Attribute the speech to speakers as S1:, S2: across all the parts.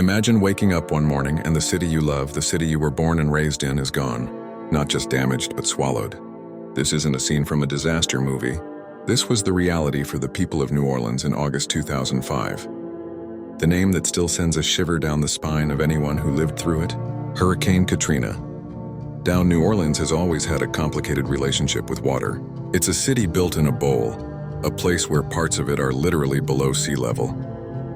S1: Imagine waking up one morning and the city you love, the city you were born and raised in, is gone. Not just damaged, but swallowed. This isn't a scene from a disaster movie. This was the reality for the people of New Orleans in August 2005. The name that still sends a shiver down the spine of anyone who lived through it: Hurricane Katrina. Down New Orleans has always had a complicated relationship with water. It's a city built in a bowl, a place where parts of it are literally below sea level,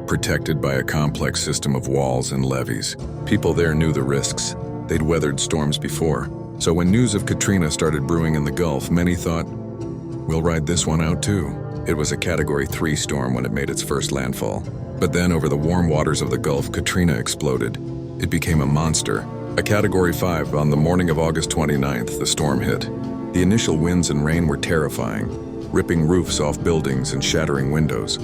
S1: protected by a complex system of walls and levees. People there knew the risks. They'd weathered storms before. So when news of Katrina started brewing in the Gulf, many thought, we'll ride this one out too. It was a Category 3 storm when it made its first landfall. But then over the warm waters of the Gulf, Katrina exploded. It became a monster. A Category 5 on the morning of August 29th, the storm hit. The initial winds and rain were terrifying, ripping roofs off buildings and shattering windows.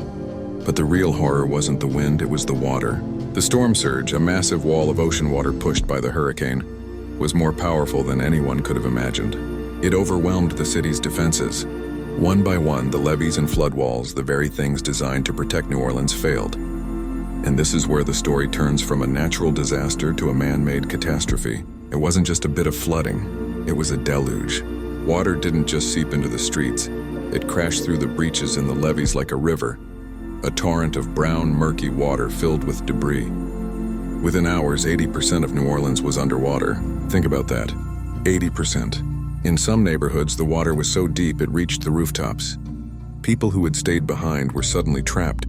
S1: But the real horror wasn't the wind, it was the water. The storm surge, a massive wall of ocean water pushed by the hurricane, was more powerful than anyone could have imagined. It overwhelmed the city's defenses. One by one, the levees and flood walls, the very things designed to protect New Orleans, failed. And this is where the story turns from a natural disaster to a man-made catastrophe. It wasn't just a bit of flooding, it was a deluge. Water didn't just seep into the streets, it crashed through the breaches in the levees like a river, a torrent of brown, murky water filled with debris. Within hours, 80% of New Orleans was underwater. Think about that, 80%. In some neighborhoods, the water was so deep it reached the rooftops. People who had stayed behind were suddenly trapped.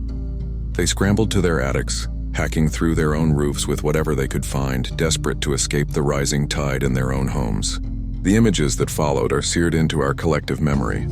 S1: They scrambled to their attics, hacking through their own roofs with whatever they could find, desperate to escape the rising tide in their own homes. The images that followed are seared into our collective memory.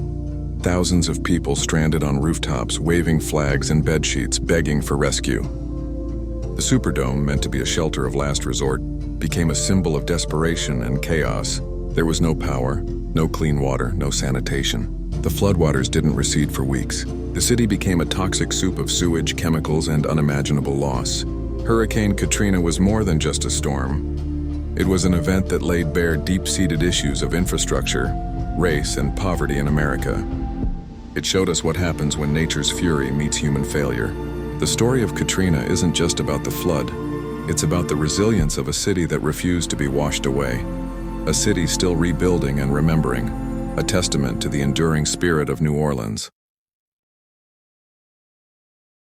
S1: Thousands of people stranded on rooftops, waving flags and bedsheets, begging for rescue. The Superdome, meant to be a shelter of last resort, became a symbol of desperation and chaos. There was no power, no clean water, no sanitation. The floodwaters didn't recede for weeks. The city became a toxic soup of sewage, chemicals, and unimaginable loss. Hurricane Katrina was more than just a storm. It was an event that laid bare deep-seated issues of infrastructure, race, and poverty in America. It showed us what happens when nature's fury meets human failure. The story of Katrina isn't just about the flood. It's about the resilience of a city that refused to be washed away. A city still rebuilding and remembering, a testament to the enduring spirit of New Orleans.